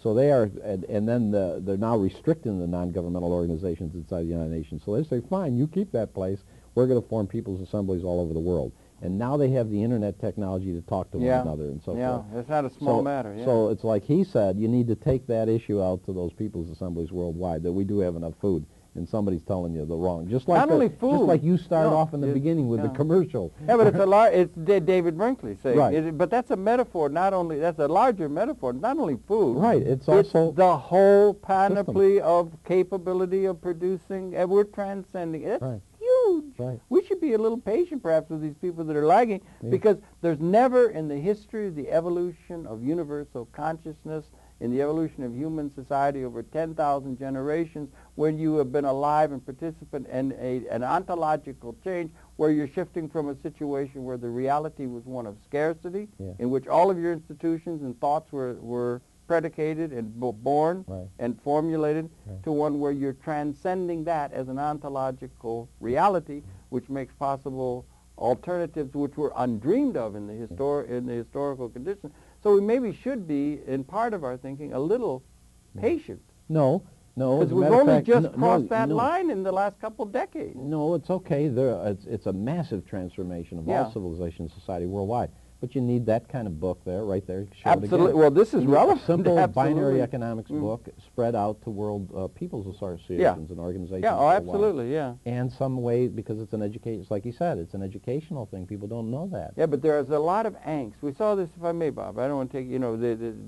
So they are, and then they're now restricting the non-governmental organizations inside the United Nations. So they say, fine, you keep that place. We're going to form people's assemblies all over the world. And now they have the internet technology to talk to one another and so forth. Yeah, it's not a small matter. Yeah. So it's like he said, you need to take that issue out to those people's assemblies worldwide, that we do have enough food. And somebody's telling you the wrong. Just like not only food. Just like you started off in the beginning with the commercial. Yeah, but it's David Brinkley saying. Right. But that's a metaphor. Not only that's a larger metaphor. Not only food. Right. It's also the whole panoply of capability of producing, and we're transcending. It's huge. Right. We should be a little patient, perhaps, with these people that are lagging, because there's never in the history of the evolution of universal consciousness, in the evolution of human society over 10,000 generations, when you have been alive and participant in an ontological change where you're shifting from a situation where the reality was one of scarcity, in which all of your institutions and thoughts were predicated and born and formulated, to one where you're transcending that as an ontological reality, which makes possible alternatives which were undreamed of in the historical condition. So we maybe should be, in part of our thinking, a little patient. No. Because we've only just crossed that line in the last couple decades. No, it's okay. It's a massive transformation of all civilization society worldwide. But you need that kind of book there, right there. Absolutely. Well, this is relevant. A simple binary economics book spread out to world people's associations and organizations. Yeah, oh, absolutely, And some way, because it's an education, it's like you said, it's an educational thing. People don't know that. Yeah, but there's a lot of angst. We saw this, if I may, Bob. I don't want to take,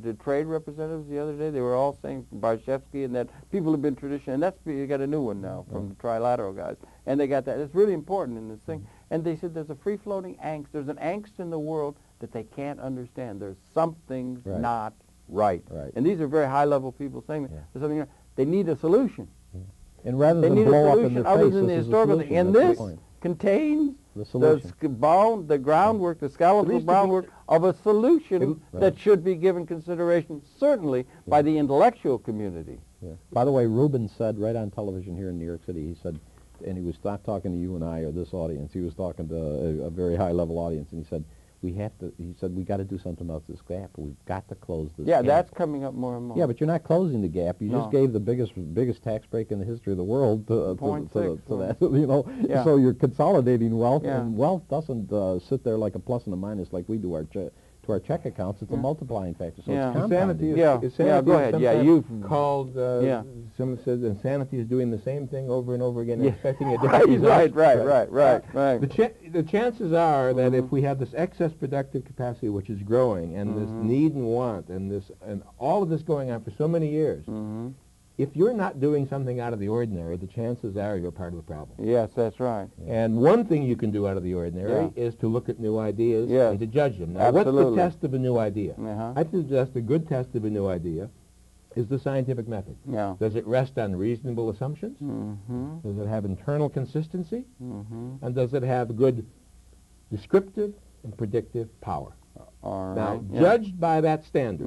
the trade representatives the other day, they were all saying, Barshevsky, and that people have been traditional, and you got a new one now from the trilateral guys. And they got that. It's really important in this thing. And they said there's a free-floating angst. There's an angst in the world that they can't understand. There's something not right. And these are very high-level people saying that. There's something. They need a solution. And rather than blow up in their face, other than the historical thing. And this contains the groundwork, the skeletal groundwork of a solution that should be given consideration, certainly by the intellectual community. By the way, Rubin said right on television here in New York City, he said, and he was not talking to you and I or this audience, he was talking to a very high-level audience, and he said, we got to do something about this gap. We've got to close this gap. That's coming up more and more. Yeah, but you're not closing the gap. You just gave the biggest tax break in the history of the world to that. So you're consolidating wealth, and wealth doesn't sit there like a plus and a minus like we do to our check accounts. It's a multiplying factor. So it's compounding. Go ahead. You've called. Someone says insanity is doing the same thing over and over again, expecting a different result. Right. The chances are that if we have this excess productive capacity, which is growing, and this need and want, and all of this going on for so many years, if you're not doing something out of the ordinary, the chances are you're part of the problem. Yes, that's right. And one thing you can do out of the ordinary is to look at new ideas and to judge them. Now, what's the test of a new idea? I suggest a good test of a new idea is the scientific method. Does it rest on reasonable assumptions? Does it have internal consistency? And does it have good descriptive and predictive power? Now, judged by that standard,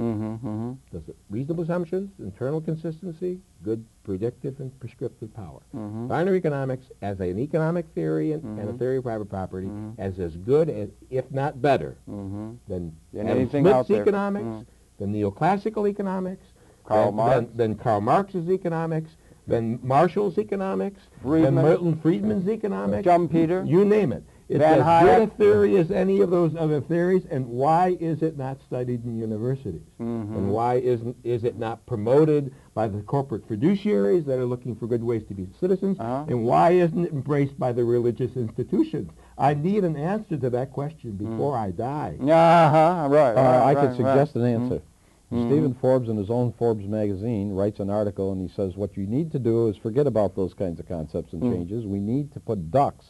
does it reasonable assumptions, internal consistency, good predictive and prescriptive power? Binary economics, as an economic theory and a theory of private property, as good, as, if not better, than anything Smith's out there. economics, than neoclassical economics, than Karl Marx's economics, than Marshall's economics, than Milton Friedman's economics, Schumpeter, you name it. It's as good a theory as any of those other theories, and why is it not studied in universities? And why is it not promoted by the corporate fiduciaries that are looking for good ways to be citizens? And why isn't it embraced by the religious institutions? I need an answer to that question before I die. I could suggest an answer. Stephen Forbes, in his own Forbes magazine, writes an article, and he says, what you need to do is forget about those kinds of concepts and changes. We need to put ducks.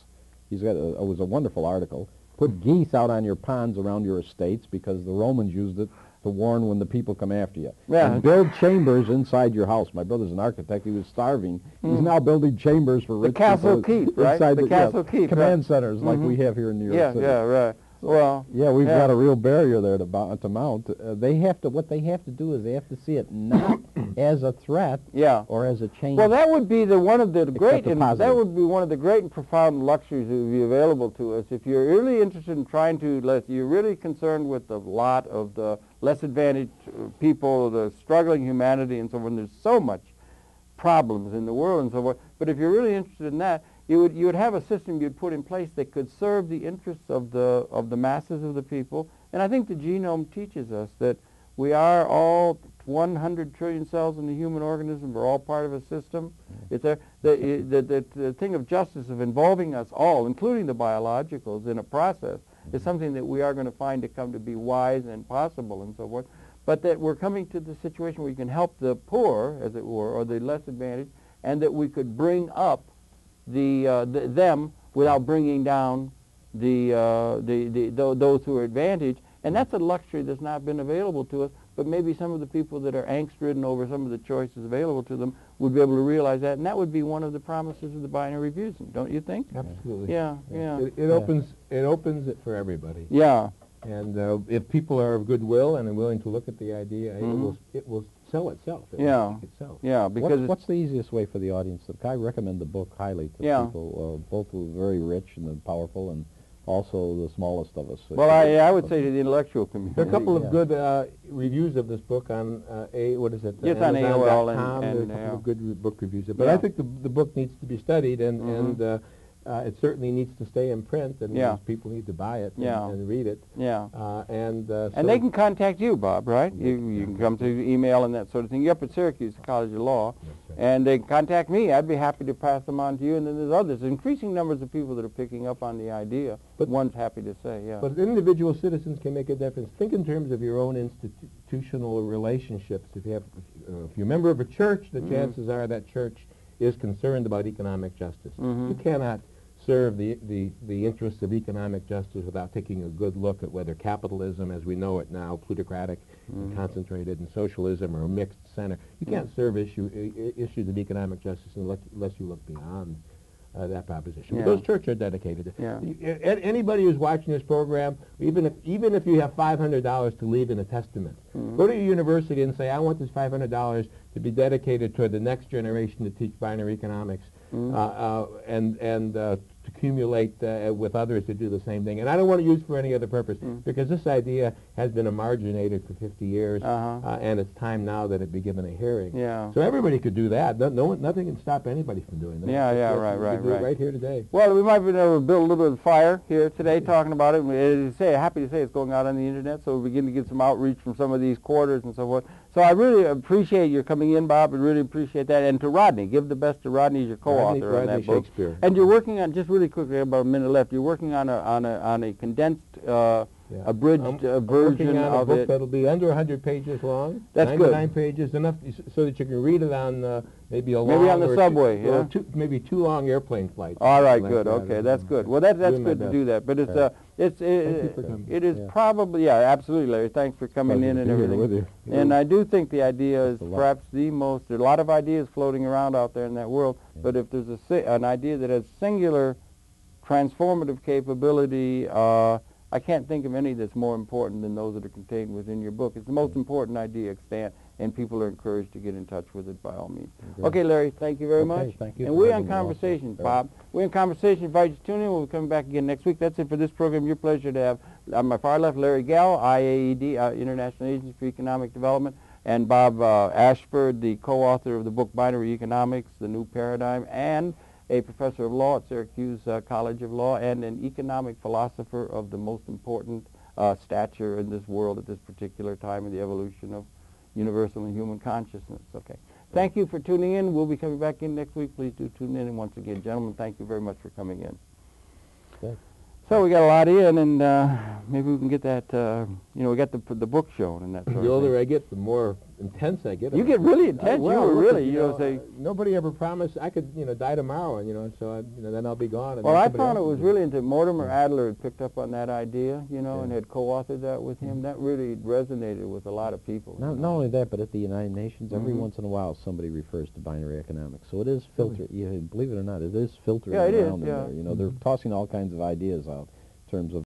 He's got it was a wonderful article. Put geese out on your ponds around your estates, because the Romans used it to warn when the people come after you. And build chambers inside your house. My brother's an architect. He was starving. He's now building chambers for rich castle keep, right? Inside the castle keep. Command centers like we have here in New York City. Right. Well, we've got a real barrier there to mount. What they have to do is they have to see it not as a threat Yeah. or as a change. Well, that would be one of the great the and positive. that would be one of the great and profound luxuries that would be available to us if you're really interested in trying to. You're really concerned with the lot of the less advantaged people, the struggling humanity, and so on. There's so much problems in the world and so forth. But if you're really interested in that, you would have a system you'd put in place that could serve the interests of the masses of the people. And I think the genome teaches us that we are all 100 trillion cells in the human organism. We're all part of a system. It's the thing of justice of involving us all, including the biologicals, in a process is something that we are going to find to come to be wise and possible and so forth. But that we're coming to the situation where you can help the poor, as it were, or the less advantaged, and that we could bring up them without bringing down those who are advantaged. And that's a luxury that's not been available to us, but maybe some of the people that are angst-ridden over some of the choices available to them would be able to realize that, and that would be one of the promises of the binary revision, don't you think? Absolutely. Yeah, yeah. It opens it for everybody. Yeah. And if people are of goodwill and are willing to look at the idea, it will sell itself. It will speak itself. Yeah, because what's the easiest way for the audience? I recommend the book highly to people. Both are very rich and powerful, and also the smallest of us. Well, I would say to the intellectual community. There are a couple of good reviews of this book on what is it? Yes, on AOL and there are a couple of good book reviews. But I think the book needs to be studied, and it certainly needs to stay in print, and people need to buy it and read it. Yeah. And they can contact you, Bob, right? You can come through email and that sort of thing. You're up at Syracuse College of Law. That's right. And they can contact me. I'd be happy to pass them on to you. And then there's others, increasing numbers of people that are picking up on the idea. But one's happy to say, But individual citizens can make a difference. Think in terms of your own institutional relationships. If you're a member of a church, the chances are that church is concerned about economic justice. You cannot serve the interests of economic justice without taking a good look at whether capitalism, as we know it now, plutocratic and concentrated, and socialism or a mixed center. You can't serve issues of economic justice unless you look beyond that proposition. But those churches are dedicated. Anybody who's watching this program, even if you have $500 to leave in a testament, go to your university and say, I want this $500 to be dedicated toward the next generation to teach binary economics, and to accumulate with others to do the same thing. And I don't want to use it for any other purpose, because this idea has been emarginated for 50 years, and it's time now that it be given a hearing. So everybody could do that. Nothing can stop anybody from doing that. Right here today. Well, we might be able to build a little bit of fire here today talking about it. Happy to say it's going out on the internet, so we're beginning to get some outreach from some of these quarters and so forth. So I really appreciate your coming in, Bob. I really appreciate that. And to Rodney, give the best to Rodney. He's your co-author on that book. Shakespeare. And you're working on, just really quickly, about a minute left, you're working on a condensed, abridged version on of a book it. That'll be under 100 pages long. That's good. 99 pages, enough so that you can read it on maybe on the subway, maybe 2 long airplane flights. All right, good. Okay, that's good. Well, that's good to do that. But it is probably, absolutely, Larry. Thanks for coming in and everything. With you. And I do think the idea is perhaps the most. There are a lot of ideas floating around out there in that world. But if there's an idea that has singular transformative capability, I can't think of any that's more important than those that are contained within your book. It's the most important idea extant, and people are encouraged to get in touch with it by all means. Okay, Larry, thank you very much. Thank you. And we're in conversation, Bob. We're in conversation. Invite you to tune in. We'll be coming back again next week. That's it for this program. Your pleasure to have on my far left, Larry Gell, IAED, International Agency for Economic Development, and Bob Ashford, the co-author of the book Binary Economics, The New Paradigm, and a professor of law at Syracuse College of Law, and an economic philosopher of the most important stature in this world at this particular time in the evolution of universal and human consciousness. Okay. Thank you for tuning in. We'll be coming back in next week. Please do tune in. And once again, gentlemen, thank you very much for coming in. Okay. So we got a lot in, and maybe we can get that, we got the book shown and that sort of thing. The older I get, the more intense I get. You get really intense. Well, you were really, nobody ever promised I could, die tomorrow, and so then I'll be gone. And well, I found it was really into Mortimer Adler had picked up on that idea, and had co-authored that with him. That really resonated with a lot of people. Not only that, but at the United Nations, every once in a while somebody refers to binary economics. So it is filtered. Believe it or not, it is filtering around in there. They're tossing all kinds of ideas out in terms of